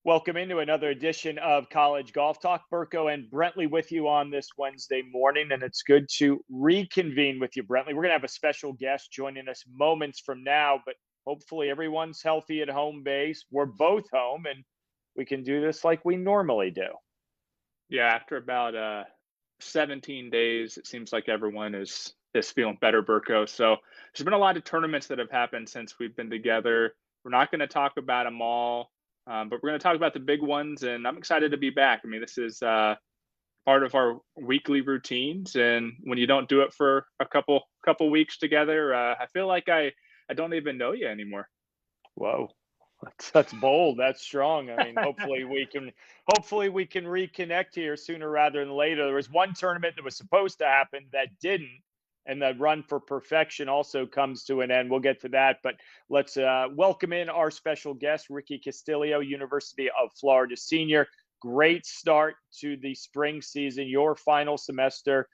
Welcome into another edition of College Golf Talk. Burko and Brentley with you on this Wednesday morning, and it's good to reconvene with you, Brentley. We're going to have a special guest joining us moments from now, but hopefully everyone's healthy at home base. We're both home, and we can do this like we normally do. Yeah, after about 17 days, it seems like everyone is feeling better, Burko. So there's been a lot of tournaments that have happened since we've been together. We're not going to talk about them all, but we're going to talk about the big ones, and I'm excited to be back. I mean, this is part of our weekly routines, and when you don't do it for a couple weeks together, I feel like I don't even know you anymore. Whoa. That's bold. That's strong. I mean, hopefully we can reconnect here sooner rather than later. There was one tournament that was supposed to happen that didn't, and the run for perfection also comes to an end. We'll get to that, but let's welcome in our special guest, Ricky Castillo, University of Florida senior. Great start to the spring season, your final semester,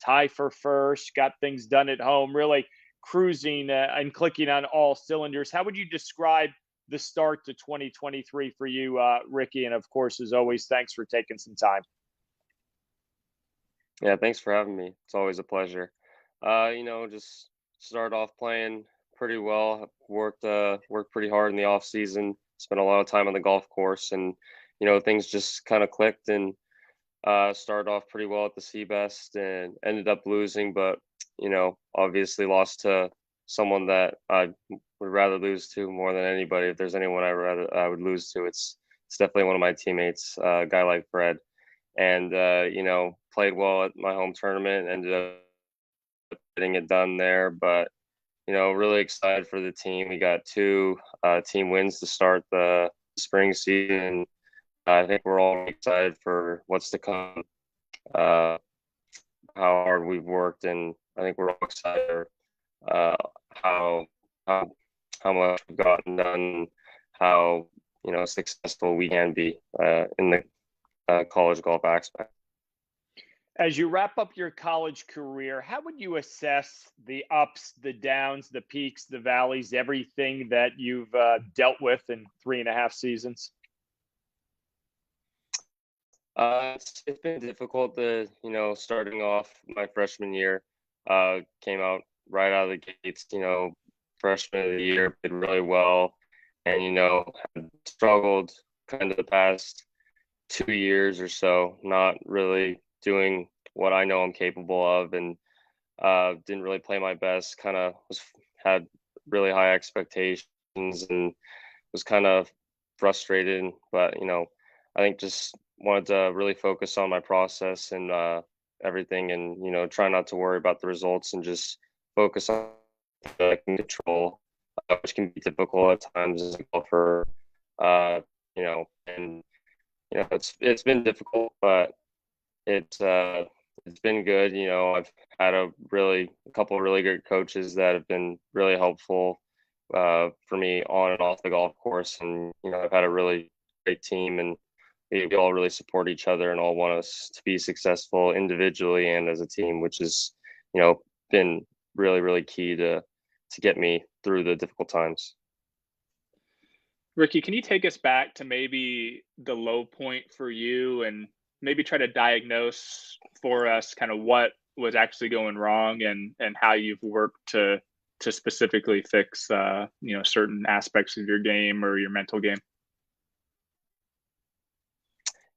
tie for first, got things done at home, really cruising and clicking on all cylinders. How would you describe the start to 2023 for you, Ricky? And of course, as always, thanks for taking some time. Yeah, thanks for having me. It's always a pleasure. Just started off playing pretty well. Worked pretty hard in the off season. Spent a lot of time on the golf course, and things just kind of clicked. And started off pretty well at the Seabest, and ended up losing. But obviously lost to someone that I would rather lose to more than anybody. If there's anyone I would lose to, it's definitely one of my teammates, a guy like Fred. And played well at my home tournament, ended up getting it done there. But really excited for the team. We got two team wins to start the spring season. I think we're all excited for what's to come. How hard we've worked, and I think we're all excited how much we've gotten done, how successful we can be in the college golf aspect. As you wrap up your college career, how would you assess the ups, the downs, the peaks, the valleys, everything that you've dealt with in 3.5 seasons? It's been difficult to, starting off my freshman year, came out right out of the gates, freshman of the year, did really well, and, had struggled kind of the past 2 years or so, not really doing what I know I'm capable of, and didn't really play my best, had really high expectations and was kind of frustrated, but, I think just wanted to really focus on my process and everything, and try not to worry about the results and just focus on what I can control, which can be difficult at times as a golfer. And it's been difficult, but it's been good. I've had a couple of really great coaches that have been really helpful for me on and off the golf course, and I've had a really great team, and we all really support each other and all want us to be successful individually and as a team, which has, been really, really key to get me through the difficult times. Ricky, can you take us back to maybe the low point for you and maybe try to diagnose for us kind of what was actually going wrong and how you've worked to specifically fix, certain aspects of your game or your mental game?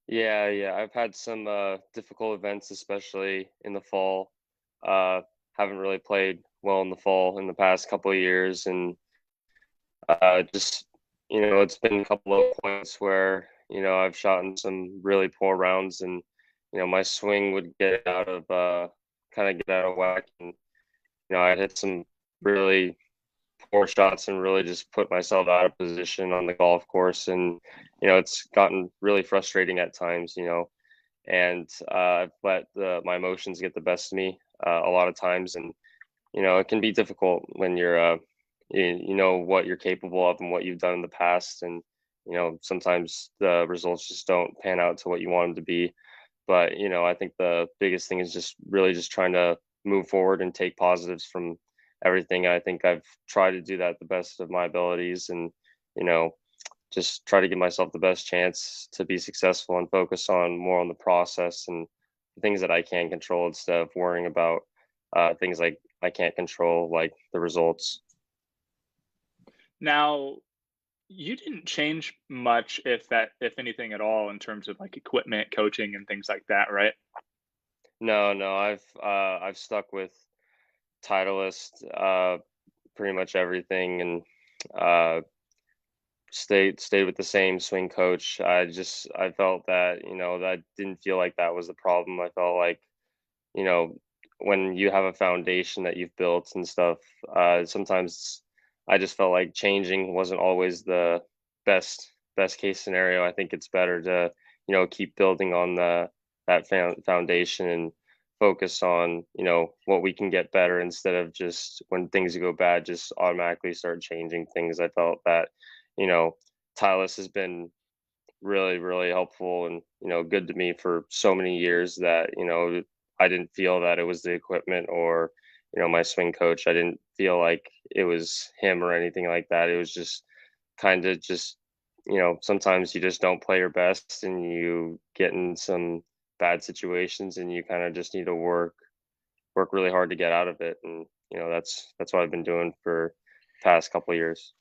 Yeah. I've had some difficult events, especially in the fall. Haven't really played well in the fall in the past couple of years, and just it's been a couple of points where I've shot in some really poor rounds, and my swing would get out of whack, and I'd hit some really poor shots and really just put myself out of position on the golf course, and it's gotten really frustrating at times, and I've let my emotions get the best of me a lot of times, and it can be difficult when you're you know what you're capable of and what you've done in the past, and sometimes the results just don't pan out to what you want them to be. But I think the biggest thing is just really just trying to move forward and take positives from everything. I think I've tried to do that the best of my abilities, and just try to give myself the best chance to be successful and focus on more on the process and the things that I can control instead of worrying about things like I can't control, like the results. Now, you didn't change much, if anything at all, in terms of like equipment, coaching, and things like that, right? No, no, I've stuck with Titleist, pretty much everything, and uh, stayed with the same swing coach. I felt that, that didn't feel like that was the problem. I felt like, you know, when you have a foundation that you've built and stuff, sometimes I just felt like changing wasn't always the best case scenario. I think it's better to, keep building on that foundation and focus on, what we can get better instead of just when things go bad, just automatically start changing things. I felt that, you know, Tylus has been really, really helpful and, good to me for so many years that, I didn't feel that it was the equipment or, my swing coach. I didn't feel like it was him or anything like that. It was just kind of just, sometimes you just don't play your best and you get in some bad situations and you kind of just need to work really hard to get out of it. And, that's what I've been doing for the past couple of years.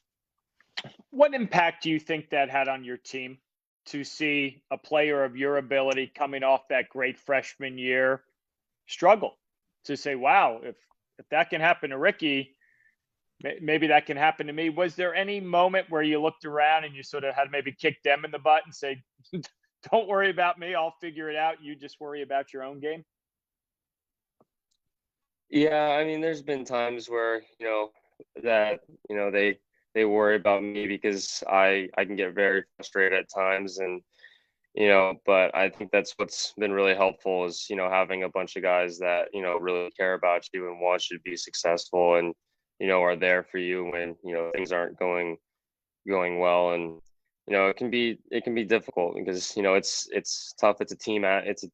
What impact do you think that had on your team to see a player of your ability coming off that great freshman year struggle? To say, wow, if that can happen to Ricky, maybe that can happen to me. Was there any moment where you looked around and you sort of had to maybe kick them in the butt and say, don't worry about me, I'll figure it out, you just worry about your own game? Yeah, I mean, there's been times where, that, they worry about me because I can get very frustrated at times and, but I think that's what's been really helpful is, having a bunch of guys that, really care about you and want you to be successful and, are there for you when, things aren't going well. And, it can be difficult because, it's tough. It's a team it's a,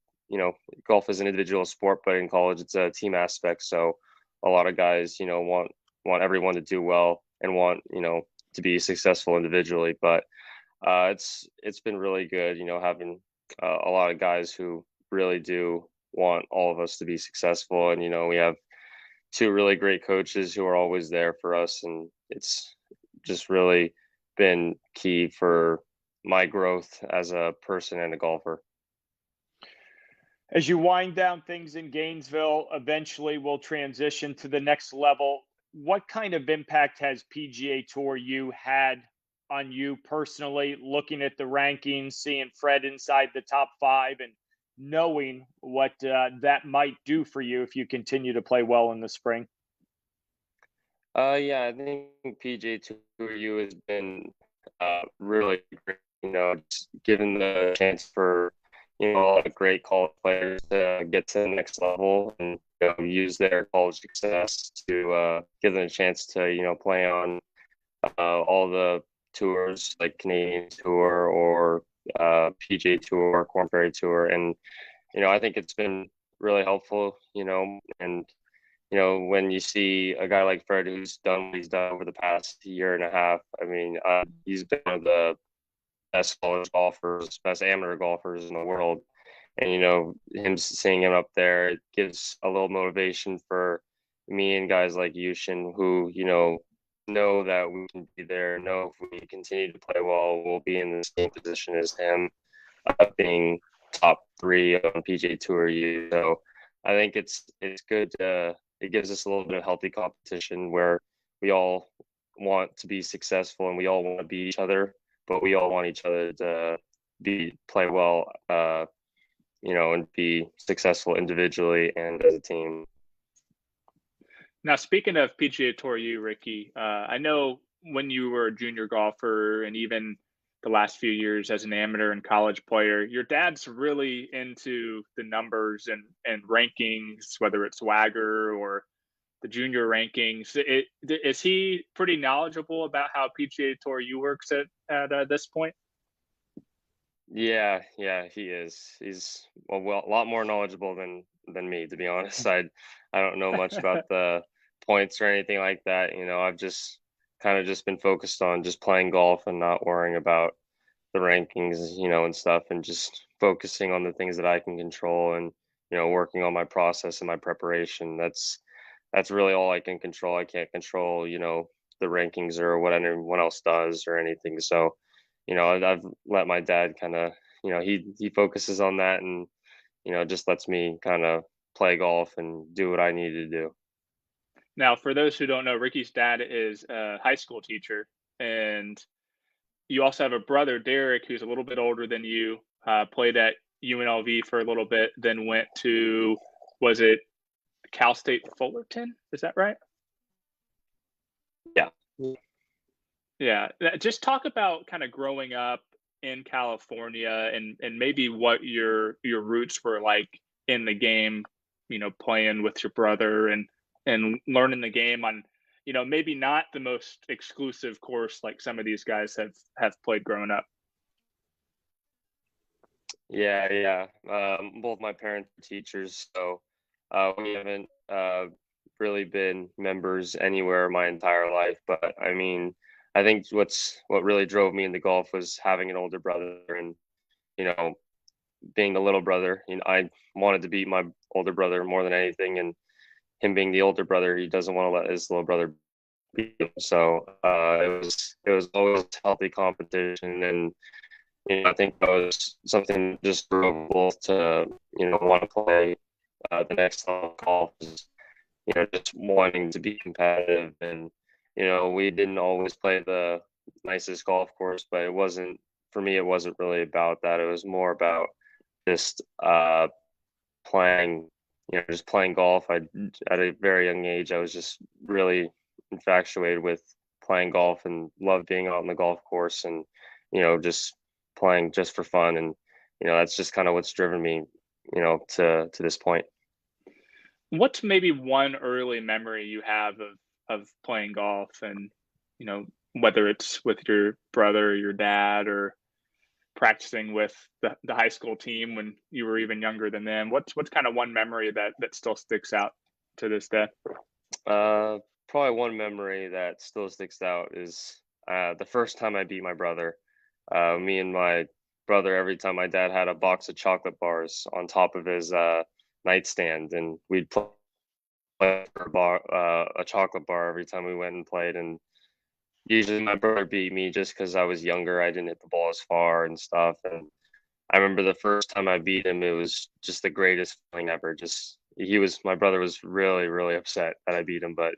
golf is an individual sport, but in college it's a team aspect. So a lot of guys, want everyone to do well and want, to be successful individually. But it's been really good, having a lot of guys who really do want all of us to be successful. And, we have two really great coaches who are always there for us. And it's just really been key for my growth as a person and a golfer. As you wind down things in Gainesville, eventually we'll transition to the next level. What kind of impact has PGA Tour U had on you personally, looking at the rankings, seeing Fred inside the top 5 and knowing what that might do for you if you continue to play well in the spring? Yeah, I think PGA Tour U has been really great, just given the chance for, a lot of great college players to get to the next level and, use their college success to give them a chance to, play on all the tours like Canadian Tour or PGA Tour, Corn Ferry Tour. And, I think it's been really helpful, and, when you see a guy like Fred who's done what he's done over the past year and a half, I mean, he's been one of the best college golfers, best amateur golfers in the world. And, him seeing him up there, it gives a little motivation for me and guys like Yushin who, know that we can be there, know if we continue to play well, we'll be in the same position as him, being top 3 on PGA Tour U. So I think it's good. It gives us a little bit of healthy competition where we all want to be successful and we all want to beat each other, but we all want each other to play well, and be successful individually and as a team. Now, speaking of PGA Tour U, Ricky, I know when you were a junior golfer and even the last few years as an amateur and college player, your dad's really into the numbers and rankings, whether it's Swagger or the junior rankings. Is he pretty knowledgeable about how PGA Tour U works at this point? Yeah, he is. He's a lot more knowledgeable than me, to be honest. I don't know much about the points or anything like that. I've just kind of just been focused on just playing golf and not worrying about the rankings, and stuff, and just focusing on the things that I can control, and working on my process and my preparation. That's really all I can control. I can't control, the rankings or what anyone else does or anything. So, I've let my dad kind of, he focuses on that, and just lets me kind of play golf and do what I need to do. Now, for those who don't know, Ricky's dad is a high school teacher, and you also have a brother, Derek, who's a little bit older than you, played at UNLV for a little bit, then went to, was it Cal State Fullerton? Is that right? Yeah. Yeah. Just talk about kind of growing up in California, and maybe what your roots were like in the game, playing with your brother and learning the game on, maybe not the most exclusive course like some of these guys have played growing up. Yeah. Both my parents are teachers, so we haven't really been members anywhere my entire life. But I mean, I think what really drove me into golf was having an older brother, and being the little brother. I wanted to beat my older brother more than anything, and him being the older brother, he doesn't want to let his little brother beat him. So it was always healthy competition, and I think that was something just drove both to want to play the next level of golf. Just wanting to be competitive, and we didn't always play the nicest golf course, but it wasn't really about that. It was more about just playing, just playing golf. At a very young age, I was just really infatuated with playing golf and loved being out on the golf course, and just playing just for fun. And that's just kind of what's driven me to this point. What's maybe one early memory you have of playing golf, and whether it's with your brother or your dad, or practicing with the high school team when you were even younger than them? What's kind of one memory that still sticks out to this day? Probably one memory that still sticks out is the first time I beat my brother. Me and my brother, every time my dad had a box of chocolate bars on top of his nightstand, and we'd play for a chocolate bar every time we went and played. And usually my brother beat me just because I was younger. I didn't hit the ball as far and stuff. And I remember the first time I beat him, it was just the greatest feeling ever. My brother was really, really upset that I beat him. But,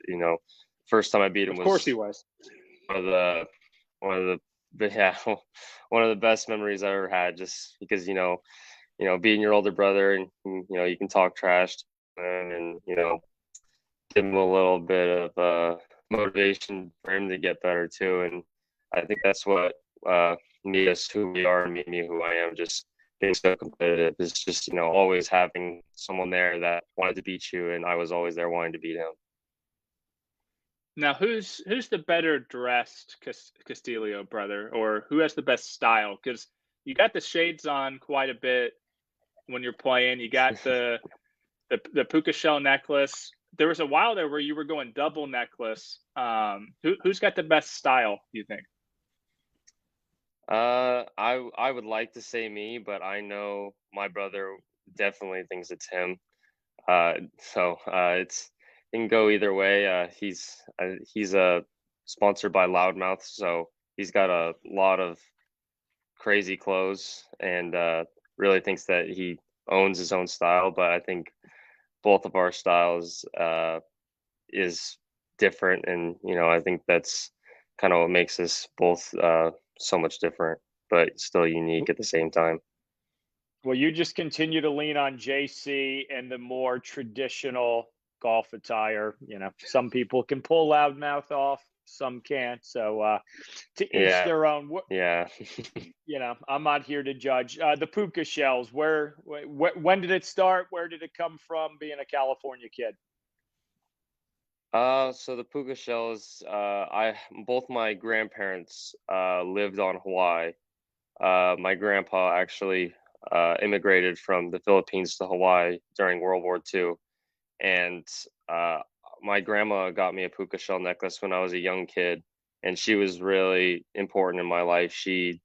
first time I beat him was, of course he was, one of the one of the best memories I ever had, just because, beating your older brother, and, you can talk trash to him, and, give him a little bit of motivation for him to get better too. And I think that's what made us who we are and made me who I am. Just being so competitive is just, always having someone there that wanted to beat you, and I was always there wanting to beat him. Now, who's the better dressed Castillo brother, or who has the best style? Because you got the shades on quite a bit when you're playing. You got the puka-shell necklace. There was a while there where you were going double necklace. Who's got the best style, you think? I would like to say me, but I know my brother definitely thinks it's him. It can go either way. He's sponsored by Loudmouth, so he's got a lot of crazy clothes, and really thinks that he owns his own style. But I think both of our styles is different, and I think that's kind of what makes us both so much different, but still unique at the same time. Well, you just continue to lean on JC and the more traditional golf attire. Some people can pull Loudmouth off, some can't. So to each their own. Yeah. I'm not here to judge. The puka shells, when did it start? Where did it come from, being a California kid? So the puka shells, both my grandparents lived on Hawaii. My grandpa actually immigrated from the Philippines to Hawaii during World War II, and my grandma got me a puka shell necklace when I was a young kid, and she was really important in my life. She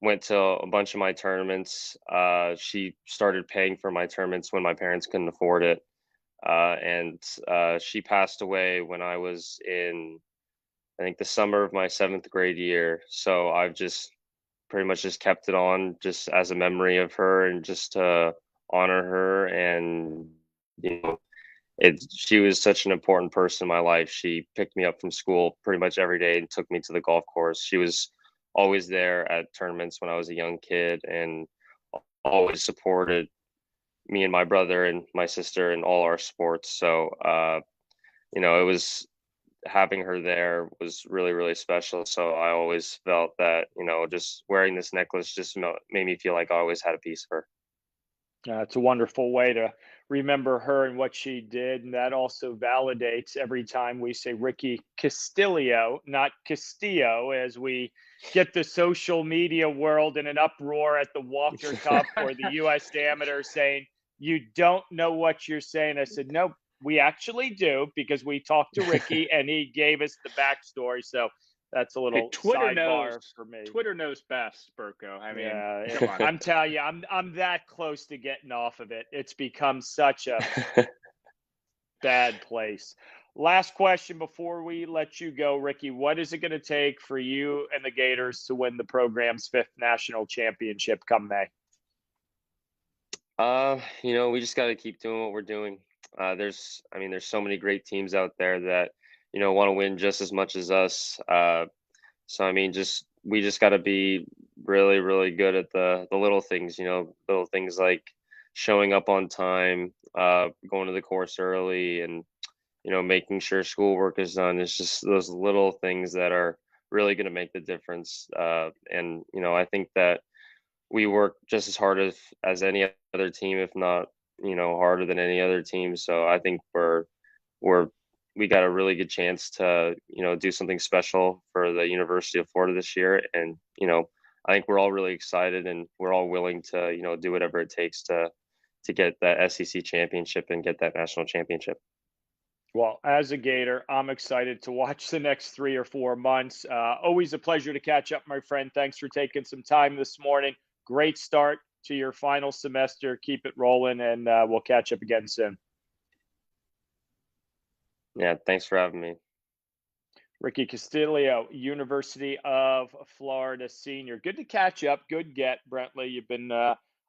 went to a bunch of my tournaments. She started paying for my tournaments when my parents couldn't afford it. And she passed away when I was in, I think, the summer of my 7th grade year. So I've just pretty much just kept it on just as a memory of her and just to honor her. And, you know, she was such an important person in my life. She picked me up from school pretty much every day and took me to the golf course. She was always there at tournaments when I was a young kid and always supported me and my brother and my sister in all our sports. So, it was having her there was really, really special. So I always felt that, just wearing this necklace just made me feel like I always had a piece of her. It's a wonderful way to remember her and what she did. And that also validates every time we say Ricky Castillo, not Castillo, as we get the social media world in an uproar at the Walker Cup or the U.S. Amateur saying, you don't know what you're saying. I said, no, we actually do, because we talked to Ricky and he gave us the backstory. So that's a little sidebar for me. Twitter knows best, Burko. I mean, yeah, come on. I'm telling you, I'm that close to getting off of it. It's become such a bad place. Last question before we let you go, Ricky. What is it going to take for you and the Gators to win the program's 5th national championship come May? We just got to keep doing what we're doing. There's so many great teams out there that, want to win just as much as us. So, we just got to be really, really good at the little things, little things like showing up on time, going to the course early, and, making sure schoolwork is done. It's just those little things that are really going to make the difference. And, I think that we work just as hard as any other team, if not, harder than any other team. So I think we got a really good chance to, do something special for the University of Florida this year. And, I think we're all really excited and we're all willing to, do whatever it takes to get that SEC championship and get that national championship. Well, as a Gator, I'm excited to watch the next 3 or 4 months. Always a pleasure to catch up, my friend. Thanks for taking some time this morning. Great start to your final semester. Keep it rolling, and we'll catch up again soon. Yeah, thanks for having me. Ricky Castillo, University of Florida senior. Good to catch up. Good get, Brentley. You've been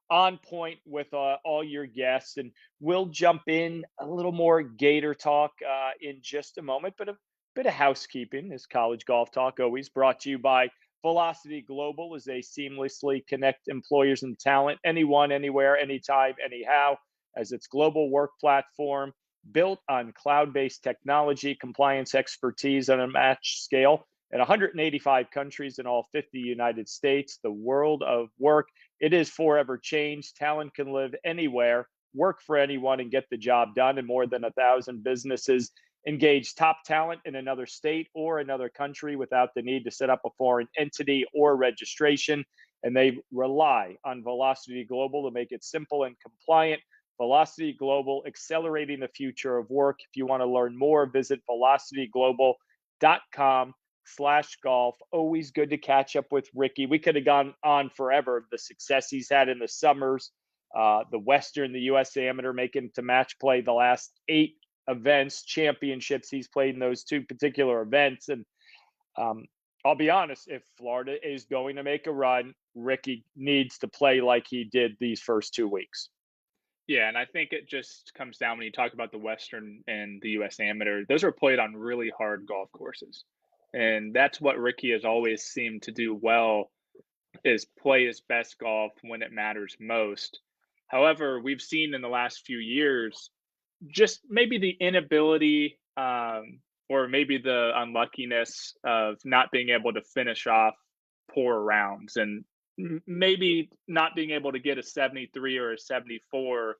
on point with all your guests, and we'll jump in a little more Gator talk in just a moment, but a bit of housekeeping is college golf talk, always brought to you by Velocity Global, as they seamlessly connect employers and talent anyone, anywhere, anytime, anyhow, as its global work platform built on cloud-based technology, compliance expertise on a matched scale in 185 countries in all 50 United States. The world of work, it is forever changed. Talent can live anywhere, work for anyone, and get the job done. And more than 1,000 businesses engage top talent in another state or another country without the need to set up a foreign entity or registration. And they rely on Velocity Global to make it simple and compliant. Velocity Global, accelerating the future of work. If you want to learn more, visit velocityglobal.com/golf. Always good to catch up with Ricky. We could have gone on forever of the success he's had in the summers, the Western, the U.S. Amateur, making to match play the last 8 events, championships he's played in those 2 particular events. And I'll be honest, if Florida is going to make a run, Ricky needs to play like he did these first 2 weeks. Yeah, and I think it just comes down when you talk about the Western and the U.S. Amateur, those are played on really hard golf courses. And that's what Ricky has always seemed to do well, is play his best golf when it matters most. However, we've seen in the last few years just maybe the inability or maybe the unluckiness of not being able to finish off poor rounds, and maybe not being able to get a 73 or a 74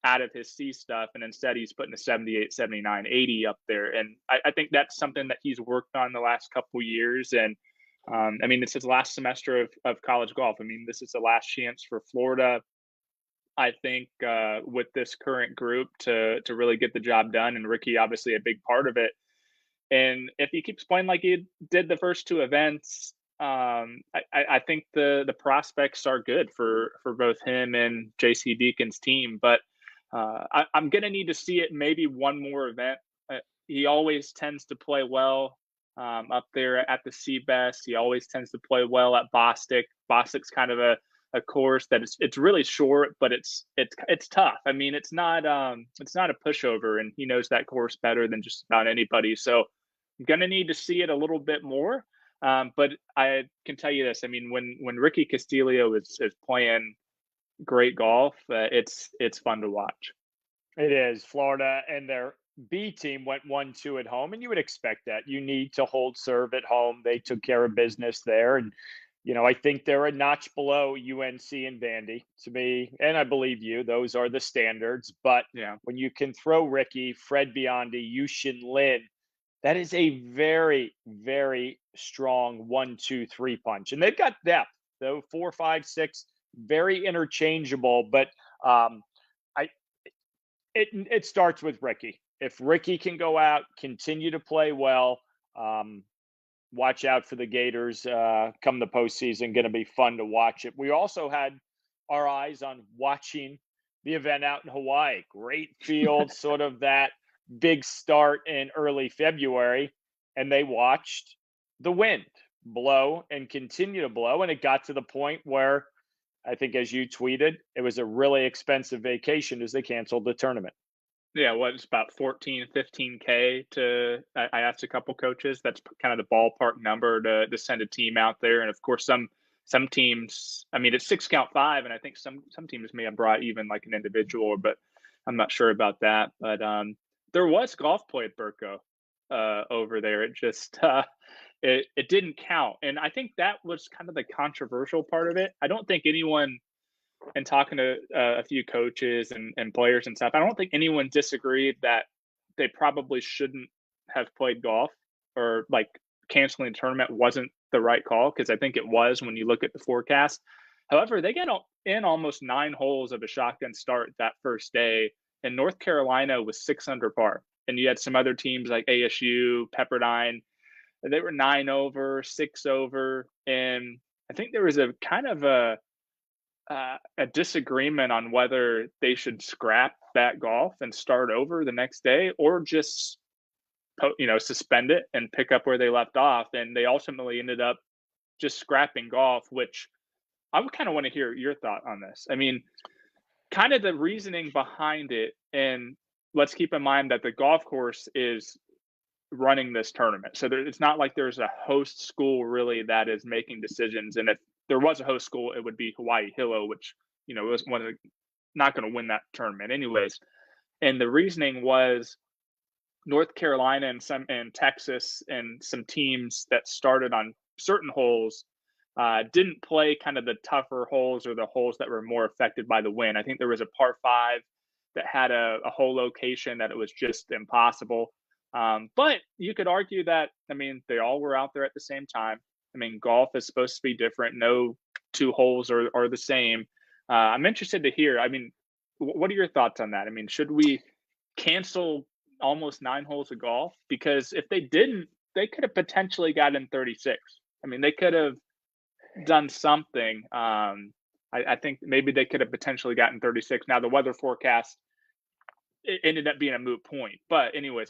out of his C stuff. And instead he's putting a 78, 79, 80 up there. And I think that's something that he's worked on the last couple years. And this is the last semester of college golf. This is the last chance for Florida, I think, with this current group to really get the job done. And Ricky, obviously a big part of it. And if he keeps playing like he did the first two events, I think the prospects are good for both him and JC Deacon's team. But I'm going to need to see it maybe one more event. He always tends to play well up there at the Seabass. He always tends to play well at Bostic. Bostic's kind of a course that it's really short, but it's tough. I mean, it's not a pushover, and he knows that course better than just about anybody. So I'm gonna need to see it a little bit more. But I can tell you this: I mean, when Ricky Castillo is playing great golf, it's fun to watch. It is. Florida and their B team went 1-2 at home, and you would expect that. You need to hold serve at home. They took care of business there, and I think they're a notch below UNC and Vandy to me, and I believe you. Those are the standards. But Yeah. when you can throw Ricky, Fred Biondi, Yushin Lin, that is a very, very strong 1-2-3 punch, and they've got depth. Though 4, 5, 6, very interchangeable. But it starts with Ricky. If Ricky can go out, continue to play well, watch out for the Gators come the postseason. Going to be fun to watch it. We also had our eyes on watching the event out in Hawaii. Great field, sort of that big start in early February, and they watched the wind blow and continue to blow, and it got to the point where I think, as you tweeted, it was a really expensive vacation as they canceled the tournament. Yeah, it's about 14, 15K I asked a couple coaches. That's kind of the ballpark number to send a team out there. And of course, some teams, I mean, it's 6-count-5, and I think some teams may have brought even like an individual, but I'm not sure about that. But there was golf play at Burko over there. It just, it didn't count. And I think that was kind of the controversial part of it. I don't think anyone, and talking to a few coaches and players and stuff, I don't think anyone disagreed that they probably shouldn't have played golf, or like canceling the tournament wasn't the right call, because I think it was when you look at the forecast. However, they got in almost 9 holes of a shotgun start that first day, and North Carolina was 6 under par. And you had some other teams like ASU, Pepperdine, they were 9 over, 6 over, and I think there was a kind of a disagreement on whether they should scrap that golf and start over the next day, or just suspend it and pick up where they left off. And they ultimately ended up just scrapping golf, which I would kind of want to hear your thought on this. I mean, kind of the reasoning behind it. And let's keep in mind that the golf course is running this tournament, so it's not like there's a host school really that is making decisions. And if there was a host school, it would be Hawaii Hilo, which was not going to win that tournament anyways. And the reasoning was North Carolina and Texas and some teams that started on certain holes didn't play kind of the tougher holes, or the holes that were more affected by the wind. I think there was a par 5 that had a hole location that it was just impossible. But you could argue that, I mean, they all were out there at the same time. I mean, golf is supposed to be different. No 2 holes are the same. I'm interested to hear, I mean, what are your thoughts on that? I mean, should we cancel almost 9 holes of golf? Because if they didn't, they could have potentially gotten 36. I mean, they could have done something. I think maybe they could have potentially gotten 36. Now, the weather forecast, it ended up being a moot point. But anyways,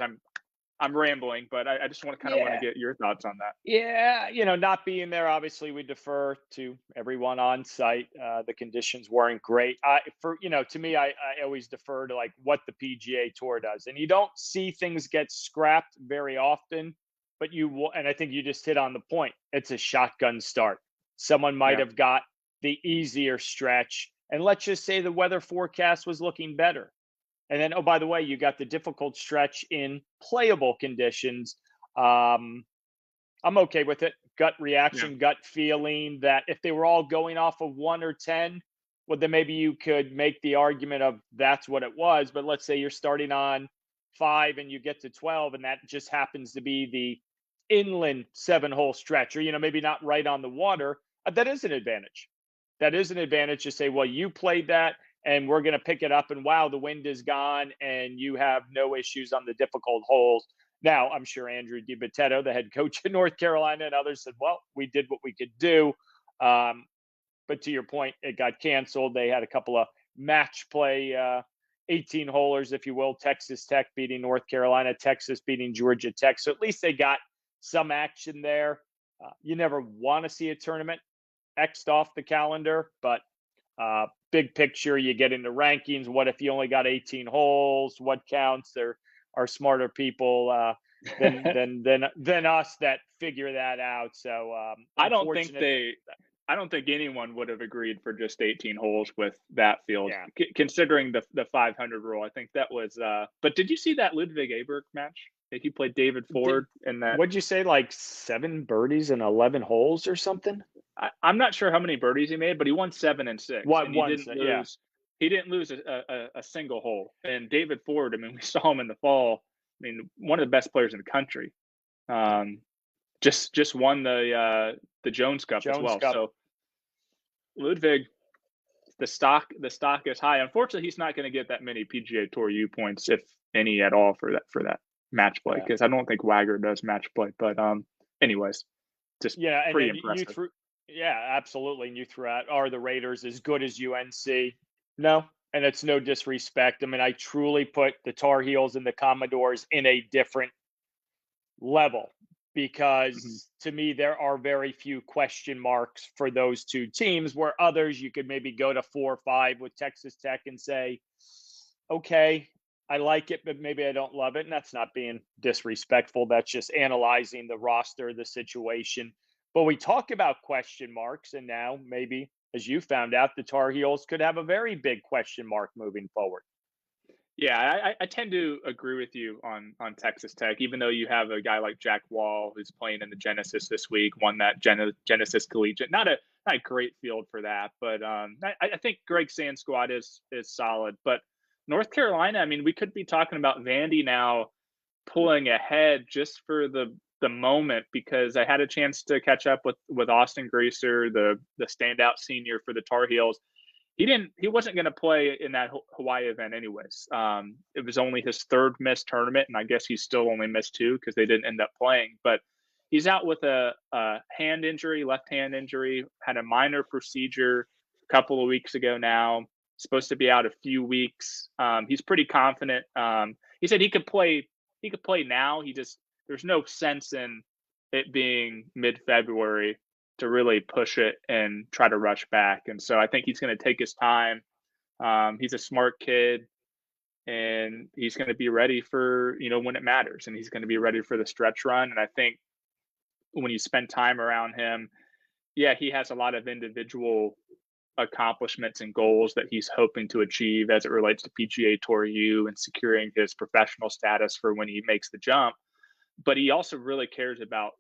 I'm rambling, but I just want to get your thoughts on that. Yeah, not being there, obviously we defer to everyone on site. The conditions weren't great. To me, I always defer to like what the PGA Tour does, and you don't see things get scrapped very often. But and I think you just hit on the point. It's a shotgun start. Someone might have got the easier stretch, and let's just say the weather forecast was looking better. And then, oh, by the way, you got the difficult stretch in playable conditions. I'm okay with it. Gut reaction, gut feeling that if they were all going off of 1 or 10, well, then maybe you could make the argument of that's what it was. But let's say you're starting on 5 and you get to 12, and that just happens to be the inland 7-hole stretch, or, maybe not right on the water. That is an advantage. That is an advantage to say, well, you played that, and we're going to pick it up, and wow, the wind is gone, and you have no issues on the difficult holes. Now, I'm sure Andrew DiBattista, the head coach in North Carolina, and others said, well, we did what we could do. But to your point, it got canceled. They had a couple of match play 18-holers, if you will. Texas Tech beating North Carolina, Texas beating Georgia Tech. So at least they got some action there. You never want to see a tournament X'd off the calendar, but big picture, you get into rankings. What if you only got 18 holes? What counts? There are smarter people than us that figure that out. So I don't think anyone would have agreed for just 18 holes with that field, considering the 500 rule. I think that was. But did you see that Ludwig Aberg match? That he played David Ford in that. What'd you say? Like 7 birdies and 11 holes or something? I'm not sure how many birdies he made, but he won 7 and 6. He didn't lose a single hole. And David Ford, I mean, we saw him in the fall. I mean, one of the best players in the country. Just won the Jones Cup as well. Cup. So Ludwig, the stock is high. Unfortunately, he's not going to get that many PGA Tour U points, if any at all, for that match play, because I don't think Wagger does match play. But anyways, just pretty impressive. Absolutely. And you threw out, are the Raiders as good as UNC? No, and it's no disrespect. I mean, I truly put the Tar Heels and the Commodores in a different level, because to me, there are very few question marks for those two teams, where others you could maybe go to 4 or 5 with Texas Tech and say, okay, I like it, but maybe I don't love it. And that's not being disrespectful. That's just analyzing the roster, the situation. But we talk about question marks, and now maybe, as you found out, the Tar Heels could have a very big question mark moving forward. Yeah, I tend to agree with you on Texas Tech, even though you have a guy like Jack Wall, who's playing in the Genesis this week, won that Genesis Collegiate. Not a great field for that, but I think Greg Sand's squad is solid. But North Carolina, I mean, we could be talking about Vandy now pulling ahead just for the moment, because I had a chance to catch up with Austin Greaser, the standout senior for the Tar Heels. He wasn't going to play in that Hawaii event anyways. It was only his 3rd missed tournament, and I guess he still only missed 2 because they didn't end up playing. But he's out with a hand injury, left hand injury, had a minor procedure a couple of weeks ago now. Supposed to be out a few weeks. He's pretty confident. He said he could play now. There's no sense in it being mid-February to really push it and try to rush back. And so I think he's going to take his time. He's a smart kid, and he's going to be ready for, when it matters, and he's going to be ready for the stretch run. And I think when you spend time around him, he has a lot of individual accomplishments and goals that he's hoping to achieve as it relates to PGA Tour U and securing his professional status for when he makes the jump. But he also really cares about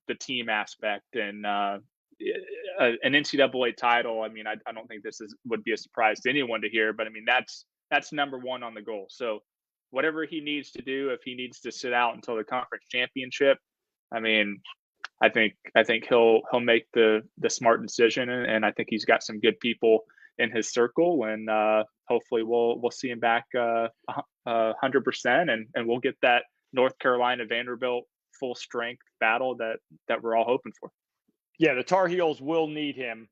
the team aspect, and an NCAA title. I mean, I don't think this would be a surprise to anyone to hear, but I mean, that's number one on the goal. So whatever he needs to do, if he needs to sit out until the conference championship, I mean, I think he'll make the smart decision, and I think he's got some good people in his circle, and hopefully we'll see him back 100%, and we'll get that North Carolina Vanderbilt full strength battle that we're all hoping for. Yeah, the Tar Heels will need him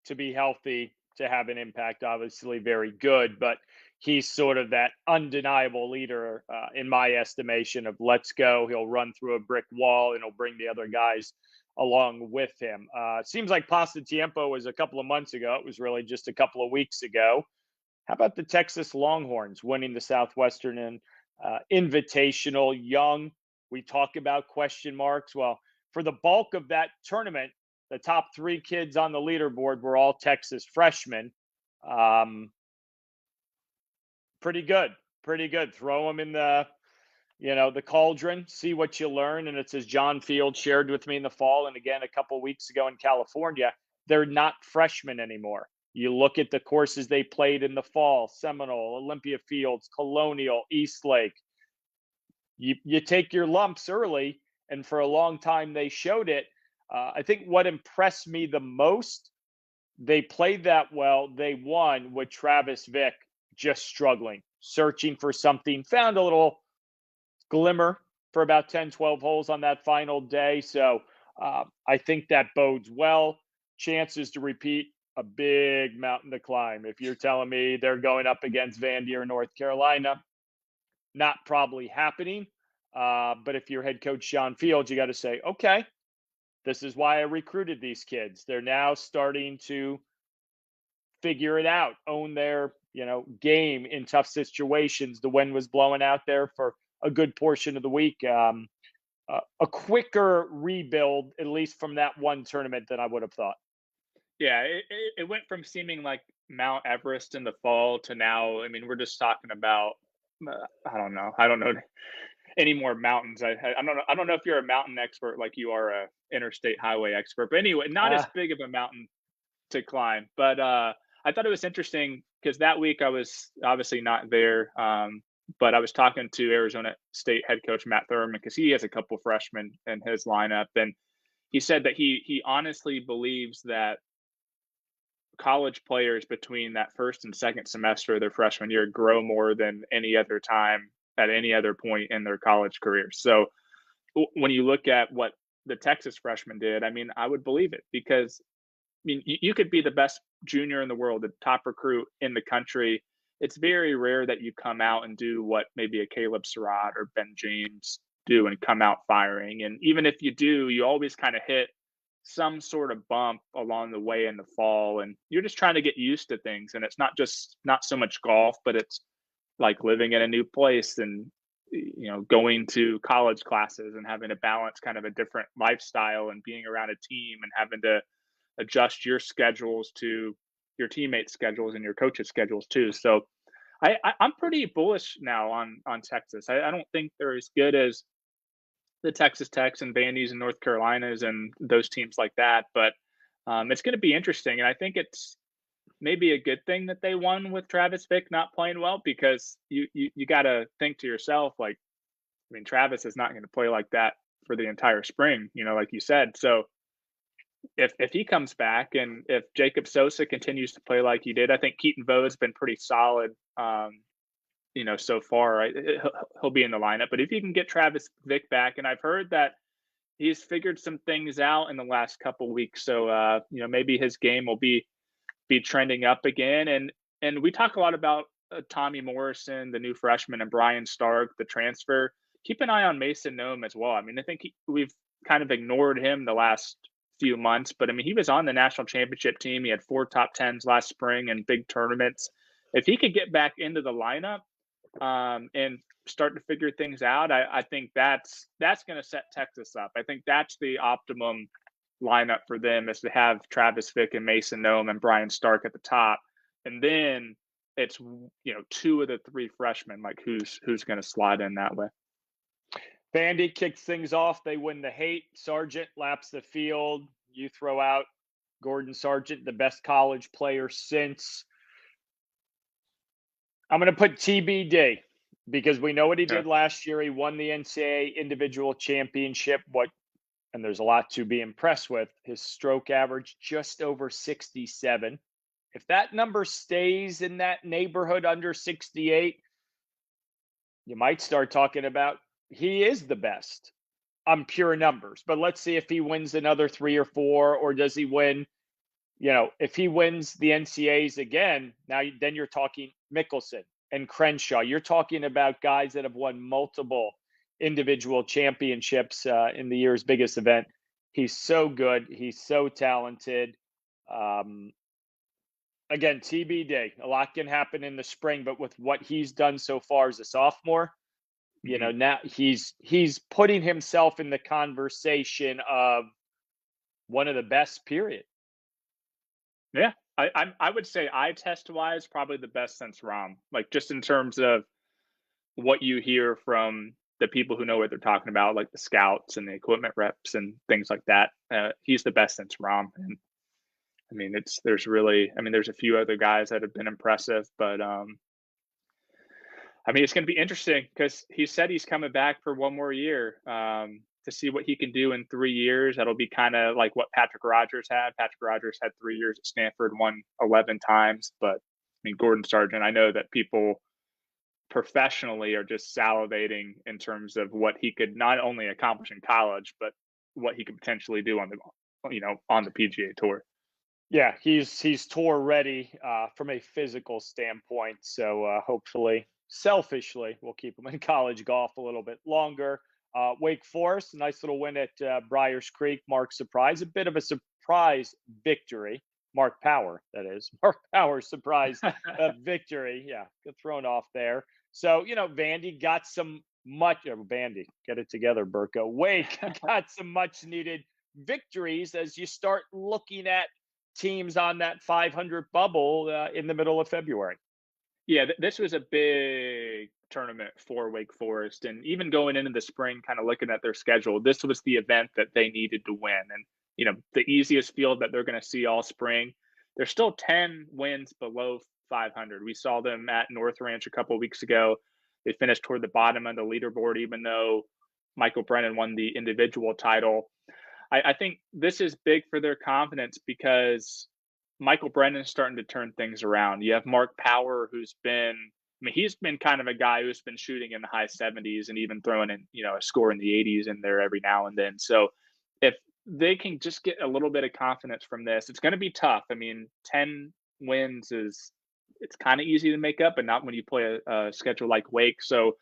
to be healthy to have an impact. Obviously, very good, but he's sort of that undeniable leader in my estimation of let's go. He'll run through a brick wall, and he'll bring the other guys along with him. Seems like Pasatiempo was a couple of months ago. It was really just a couple of weeks ago. How about the Texas Longhorns winning the Southwestern and Invitational? Young. We talk about question marks. Well, for the bulk of that tournament, the top 3 kids on the leaderboard were all Texas freshmen. Pretty good. Throw them in the cauldron, see what you learn. And it's as John Field shared with me in the fall, and again a couple of weeks ago in California, they're not freshmen anymore. You look at the courses they played in the fall: Seminole, Olympia Fields, Colonial, Eastlake. You take your lumps early, and for a long time they showed it. I think what impressed me the most, they played that well. They won with Travis Vick just struggling, searching for something, found a little glimmer for about 10, 12 holes on that final day. So I think that bodes well. Chances to repeat a big mountain to climb. If you're telling me they're going up against Van Deer, North Carolina, not probably happening. But if you're head coach John Fields, you got to say, okay, this is why I recruited these kids. They're now starting to figure it out, own their, game in tough situations. The wind was blowing out there for a good portion of the week. A quicker rebuild, at least from that one tournament, than I would have thought. Yeah, it went from seeming like Mount Everest in the fall to now. I mean, we're just talking about I don't know any more mountains. I don't know if you're a mountain expert like you are a interstate highway expert, but anyway, not as big of a mountain to climb. But I thought it was interesting because that week I was obviously not there, but I was talking to Arizona State head coach Matt Thurman because he has a couple freshmen in his lineup, and he said that he honestly believes that college players between that first and second semester of their freshman year grow more than any other time at any other point in their college career. So when you look at what the Texas freshmen did, I mean, I would believe it because I mean, you could be the best junior in the world, the top recruit in the country. It's very rare that you come out and do what maybe a Caleb Surratt or Ben James do and come out firing. And even if you do, you always kind of hit some sort of bump along the way in the fall. And you're just trying to get used to things. And it's not so much golf, but it's like living in a new place and, going to college classes and having to balance kind of a different lifestyle and being around a team and having to adjust your schedules to your teammates' schedules and your coaches' schedules too. So I'm pretty bullish now on Texas. I don't think they're as good as the Texas Techs and Vandy's and North Carolinas and those teams like that, but it's going to be interesting. And I think it's maybe a good thing that they won with Travis Fick not playing well because you got to think to yourself, like, I mean, Travis is not going to play like that for the entire spring, like you said. So if he comes back and if Jacob Sosa continues to play like he did, I think Keaton Vo's been pretty solid, so far. Right? He'll be in the lineup. But if you can get Travis Vick back, and I've heard that he's figured some things out in the last couple weeks, so maybe his game will be trending up again. And we talk a lot about Tommy Morrison, the new freshman, and Brian Stark, the transfer. Keep an eye on Mason Nome as well. I mean, I think we've kind of ignored him the last few months, but I mean, he was on the national championship team. He had 4 top 10s last spring in big tournaments. If he could get back into the lineup and start to figure things out, I think that's going to set Texas up. I think that's the optimum lineup for them is to have Travis Fick and Mason Nome and Brian Stark at the top, and then it's 2 of the 3 freshmen, like who's going to slide in that way. Vandy kicks things off. They win the Haight. Sargent laps the field. You throw out Gordon Sargent, the best college player since. I'm going to put TBD because we know what he did last year. He won the NCAA individual championship. And there's a lot to be impressed with. His stroke average just over 67. If that number stays in that neighborhood under 68, you might start talking about he is the best on pure numbers. But let's see if he wins another 3 or 4, or does he win? If he wins the NCAAs again, then you're talking Mickelson and Crenshaw. You're talking about guys that have won multiple individual championships in the year's biggest event. He's so good. He's so talented. Again, TBD. A lot can happen in the spring, but with what he's done so far as a sophomore, now he's putting himself in the conversation of one of the best, period. Yeah, I would say eye test wise, probably the best since Rahm. Like just in terms of what you hear from the people who know what they're talking about, like the scouts and the equipment reps and things like that. He's the best since Rahm. And I mean, there's a few other guys that have been impressive, but I mean, it's going to be interesting because he said he's coming back for one more year to see what he can do in 3 years. That'll be kind of like what Patrick Rogers had. Patrick Rogers had 3 years at Stanford, won 11 times. But I mean, Gordon Sargent, I know that people professionally are just salivating in terms of what he could not only accomplish in college, but what he could potentially do on the PGA Tour. Yeah, he's tour ready from a physical standpoint. So hopefully, selfishly, we'll keep him in college golf a little bit longer. Wake Forest, nice little win at Briars Creek. Mark surprise, a bit of a surprise victory. Mark Power, that is. Mark Power surprise victory. Yeah, get thrown off there. So, Vandy got some Vandy, get it together, Burko. Wake got some much needed victories as you start looking at teams on that 500 bubble in the middle of February. Yeah, this was a big tournament for Wake Forest. And even going into the spring, kind of looking at their schedule, this was the event that they needed to win. And, the easiest field that they're going to see all spring. They're still 10 wins below 500. We saw them at North Ranch a couple of weeks ago. They finished toward the bottom of the leaderboard, even though Michael Brennan won the individual title. I think this is big for their confidence because Michael Brennan's starting to turn things around. You have Mark Power, he's been kind of a guy who's been shooting in the high 70s and even throwing in, a score in the 80s in there every now and then. So if they can just get a little bit of confidence from this, it's going to be tough. 10 wins it's kind of easy to make up, but not when you play a schedule like Wake. So,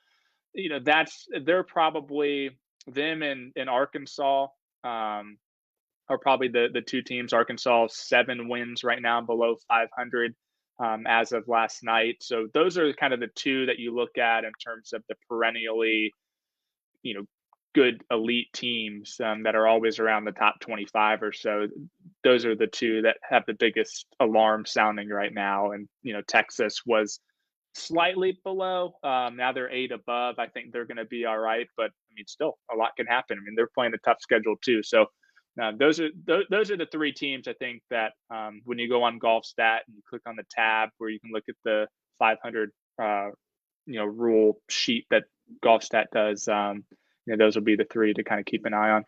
they're probably them in Arkansas. Are probably the two teams. Arkansas 7 wins right now below 500 as of last night. So those are kind of the two that you look at in terms of the perennially, good elite teams that are always around the top 25 or so. Those are the two that have the biggest alarm sounding right now. And, Texas was slightly below. Now they're 8 above. I think they're going to be all right, but still a lot can happen. They're playing a tough schedule too. So those are the 3 teams I think that when you go on GolfStat and you click on the tab where you can look at the 500 rule sheet that GolfStat does, those will be the 3 to kind of keep an eye on.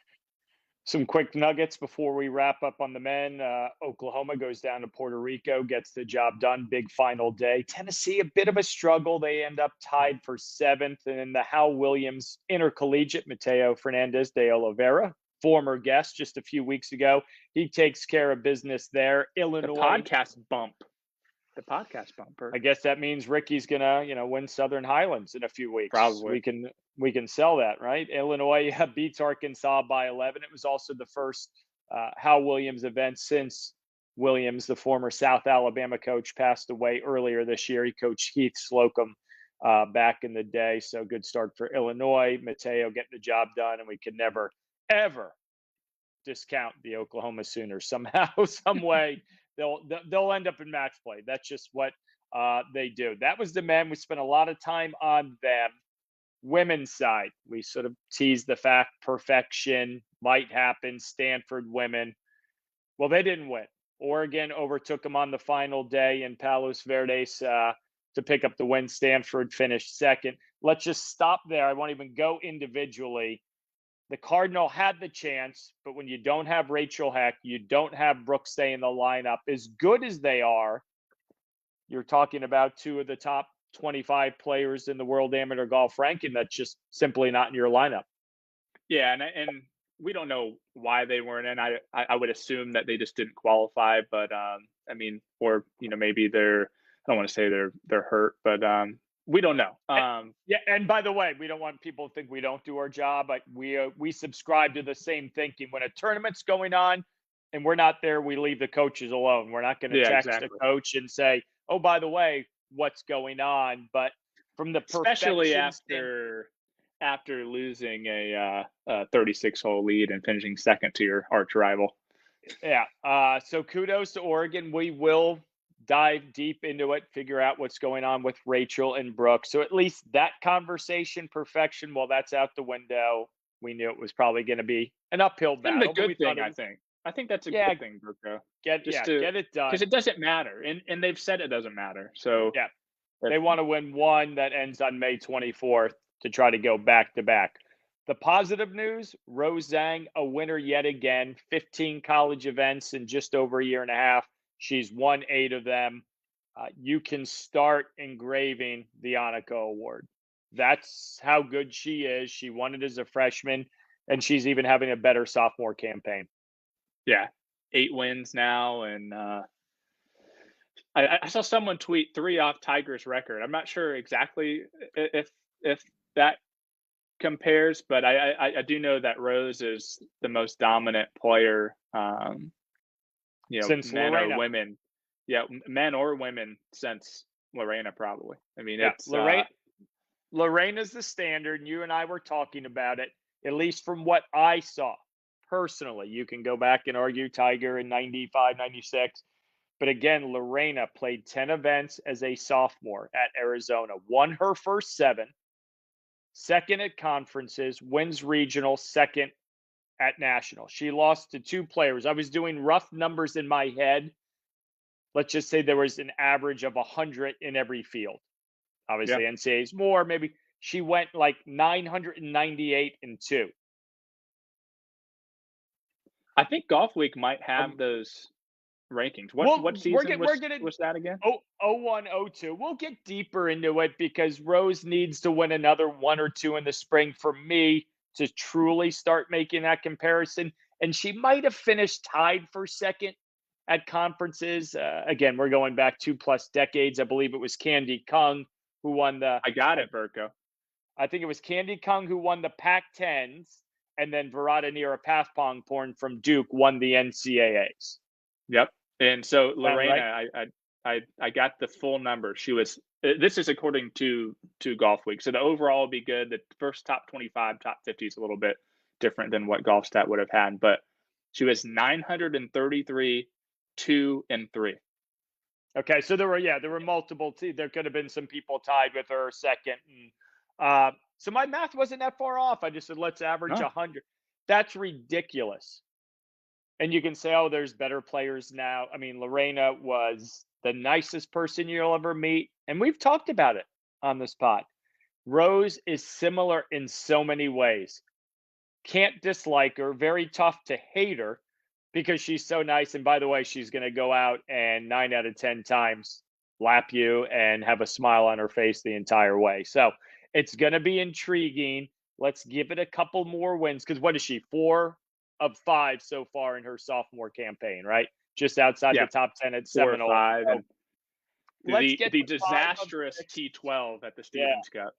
Some quick nuggets before we wrap up on the men. Oklahoma goes down to Puerto Rico, gets the job done. Big final day. Tennessee, a bit of a struggle. They end up tied for 7th. And in the Hal Williams Intercollegiate, Mateo Fernandez de Oliveira, former guest just a few weeks ago, he takes care of business there. Illinois. The podcast bump. I guess that means Ricky's gonna, win Southern Highlands in a few weeks. Probably. We can sell that, right? Illinois beats Arkansas by 11. It was also the first Hal Williams event since Williams, the former South Alabama coach, passed away earlier this year. He coached Heath Slocum back in the day. So good start for Illinois. Mateo getting the job done, and we can never, ever discount the Oklahoma Sooners somehow, some way. They'll end up in match play. That's just what they do. That was the men. We spent a lot of time on them. Women's side, we sort of teased the fact perfection might happen. Stanford women. Well, they didn't win. Oregon overtook them on the final day in Palos Verdes to pick up the win. Stanford finished 2nd. Let's just stop there. I won't even go individually. The Cardinal had the chance, but when you don't have Rachel Heck, you don't have Brooke Stay in the lineup, as good as they are, you're talking about 2 of the top 25 players in the world amateur golf ranking that's just simply not in your lineup. Yeah, and we don't know why they weren't in. I would assume that they just didn't qualify, but or maybe I don't want to say they're hurt, but we don't know. And by the way, we don't want people to think we don't do our job. But we subscribe to the same thinking. When a tournament's going on and we're not there, we leave the coaches alone. We're not going to text a coach and say, "Oh, by the way, what's going on?" But from the especially after losing a 36-hole lead and finishing 2nd to your arch rival. Yeah. So kudos to Oregon. We will dive deep into it, figure out what's going on with Rachel and Brooke. So at least that conversation, perfection, well, that's out the window. We knew it was probably going to be an uphill battle. And a good thing, I think. I think that's a good thing, Burko. Get it done. Because it doesn't matter. And they've said it doesn't matter. So yeah, they want to win one that ends on May 24th to try to go back to back. The positive news, Rose Zhang, a winner yet again, 15 college events in just over a year and a half. She's won 8 of them. you can start engraving the Annika Award. That's how good she is. She won it as a freshman, and she's even having a better sophomore campaign. Yeah, 8 wins now, and I saw someone tweet 3 off Tiger's record. I'm not sure exactly if that compares, but I do know that Rose is the most dominant player, Since men Lorena. or women. Yeah, men or women since Lorena, probably. I mean, Yeah, it's Lorena's the standard, and you and I were talking about it, at least from what I saw personally. You can go back and argue Tiger in 95, 96. But again, Lorena played 10 events as a sophomore at Arizona, won her first 7, second at conferences, wins regional, second at national. She lost to 2 players. I was doing rough numbers in my head. Let's just say there was an average of 100 in every field. Obviously, yeah. NCAA's more. Maybe she went like 998 and 2. I think Golf Week might have those rankings. What season was that again? 01, 02. We'll get deeper into it because Rose needs to win another 1 or 2 in the spring for me to truly start making that comparison. And she might have finished tied for second at conferences. Again, we're going back 2+ decades. I believe it was Candy Kung who won the. I got it, Burko. I think it was Candy Kung who won the Pac-10s, and then Virata Nirapathpongporn from Duke won the NCAAs. Yep. And so Lorena, right? I got the full number. She was. This is according to Golf Week. So the overall will be good. The first top 25, top 50 is a little bit different than what GolfStat would have had, but she was 933, 2 and 3. Okay, so there were multiple. There could have been some people tied with her second, and so my math wasn't that far off. I just said let's average 100. That's ridiculous. And you can say, oh, there's better players now. I mean, Lorena was the nicest person you'll ever meet, and we've talked about it on this pod. Rose is similar in so many ways. Can't dislike her. Very tough to hate her, because she's so nice. And by the way, she's going to go out and 9 out of 10 times lap you and have a smile on her face the entire way. So it's going to be intriguing. Let's give it a couple more wins, because what is she? 4 of 5 so far in her sophomore campaign, right? Just outside the top 10 at 4 or Seminole. 5. So and the disastrous T12 at the Stevens Cup.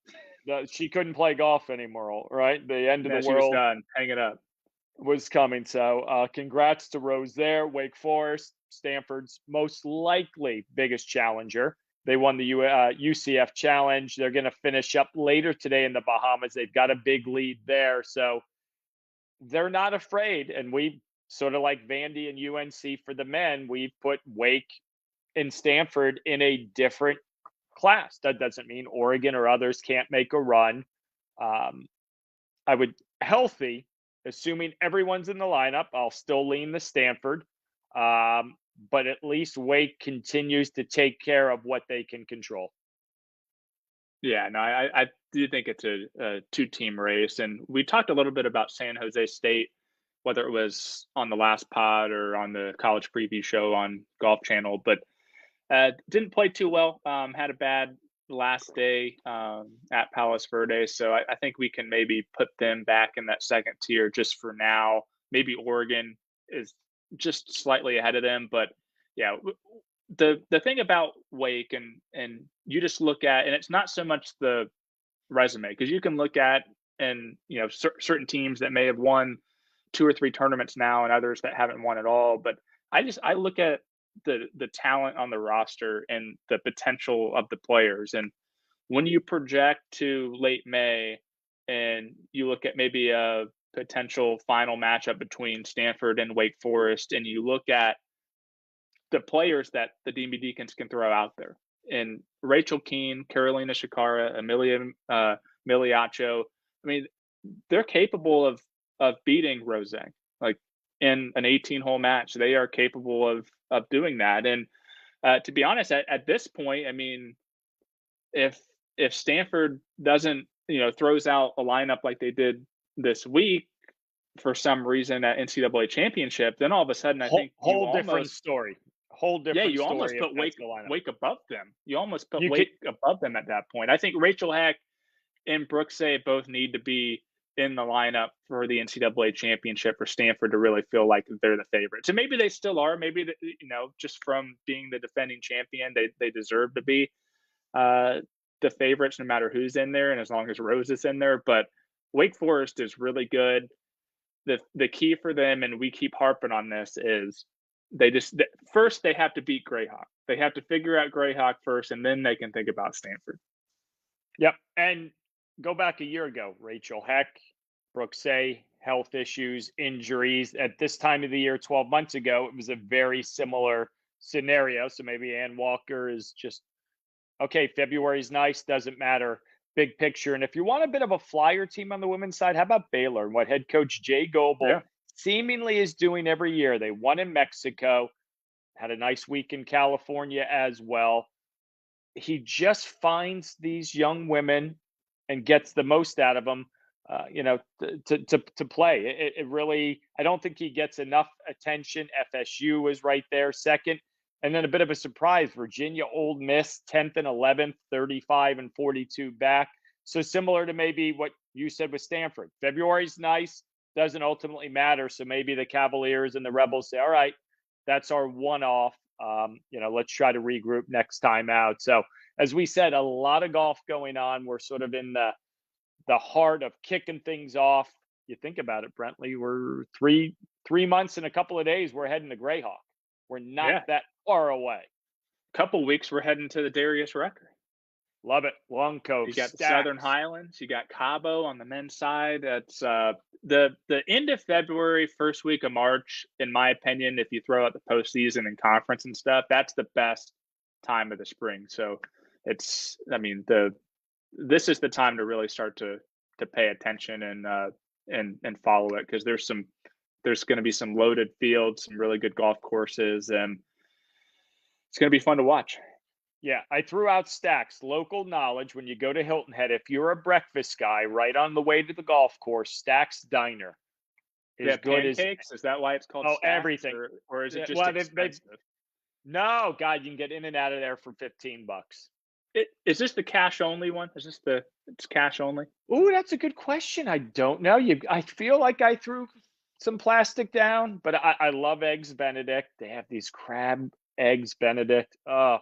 She couldn't play golf anymore, right? The end of the world. She was done. Hang it up. Was coming. So congrats to Rose there. Wake Forest, Stanford's most likely biggest challenger. They won the UCF Challenge. They're going to finish up later today in the Bahamas. They've got a big lead there. So they're not afraid. And we sort of like Vandy and UNC for the men, we've put Wake and Stanford in a different class. That doesn't mean Oregon or others can't make a run. I would healthy, assuming everyone's in the lineup, I'll still lean the Stanford. But at least Wake continues to take care of what they can control. Yeah, no, I do think it's a 2-team race. And we talked a little bit about San Jose State, whether it was on the last pod or on the college preview show on Golf Channel, but didn't play too well. Had a bad last day at Palos Verdes. So I think we can maybe put them back in that second tier just for now. Maybe Oregon is just slightly ahead of them. But yeah, the thing about Wake and you just look at, and it's not so much the resume, because you can look at, and certain teams that may have won 2 or 3 tournaments now and others that haven't won at all. But I look at the talent on the roster and the potential of the players. And when you project to late May and you look at maybe a potential final matchup between Stanford and Wake Forest, and you look at the players that the Demon Deacons can throw out there, and Rachel Keene, Carolina Shikara, Amelia Miliacho, I mean, they're capable of beating Rose. Like, in an 18-hole match, they are capable of doing that. And to be honest, at this point, I mean, if Stanford doesn't, throws out a lineup like they did this week for some reason at NCAA championship, then all of a sudden I think whole different story. Whole different you story. almost if put that's the lineup. Wake above them. You almost put You Wake above them at that point. I think Rachel Heck and Brooksay both need to be in the lineup for the NCAA championship for Stanford to really feel like they're the favorites. And maybe they still are. Maybe, just from being the defending champion, they deserve to be the favorites no matter who's in there and as long as Rose is in there. But Wake Forest is really good. The key for them, and we keep harping on this, is first they have to beat Greyhawk. They have to figure out Greyhawk first, and then they can think about Stanford. Yep. And go back a year ago, Rachel Heck, Brooksay, health issues, injuries. At this time of the year, 12 months ago, it was a very similar scenario. So maybe Ann Walker is just, okay, February's nice, doesn't matter, big picture. And if you want a bit of a flyer team on the women's side, how about Baylor and what head coach Jay Goebel seemingly is doing every year? They won in Mexico, had a nice week in California as well. He just finds these young women and gets the most out of them, to play. It really, I don't think he gets enough attention. FSU is right there second. And then a bit of a surprise, Virginia, Ole Miss, 10th and 11th, 35 and 42 back. So similar to maybe what you said with Stanford. February's nice, doesn't ultimately matter. So maybe the Cavaliers and the Rebels say, all right, that's our one-off. Let's try to regroup next time out. So as we said, a lot of golf going on. We're sort of in the heart of kicking things off. You think about it, Brentley, we're three months and a couple of days, we're heading to Greyhawk. We're not that far away. Couple weeks, we're heading to the Darius Rucker. Love it. Long Cove. You got the Southern Highlands. You got Cabo on the men's side. That's the end of February, first week of March, in my opinion, if you throw out the postseason and conference and stuff, that's the best time of the spring. So this is the time to really start to pay attention and follow it, because there's going to be some loaded fields, some really good golf courses, and it's going to be fun to watch. Yeah, I threw out Stacks. Local knowledge, when you go to Hilton Head, if you're a breakfast guy right on the way to the golf course, Stacks Diner is good pancakes? Is that why it's called Stacks? Everything. Or is it just expensive? No, God, you can get in and out of there for $15. Is this the cash only one? It's cash only? Ooh, that's a good question. I don't know. I feel like I threw some plastic down, but I love Eggs Benedict. They have these crab eggs Benedict. Oh,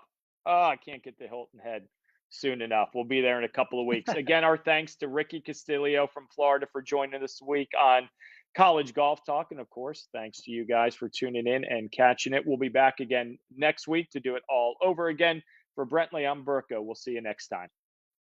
I can't get to Hilton Head soon enough. We'll be there in a couple of weeks. Again, our thanks to Ricky Castillo from Florida for joining us this week on College Golf Talk. And of course, thanks to you guys for tuning in and catching it. We'll be back again next week to do it all over again. For Brentley, I'm Burko. We'll see you next time.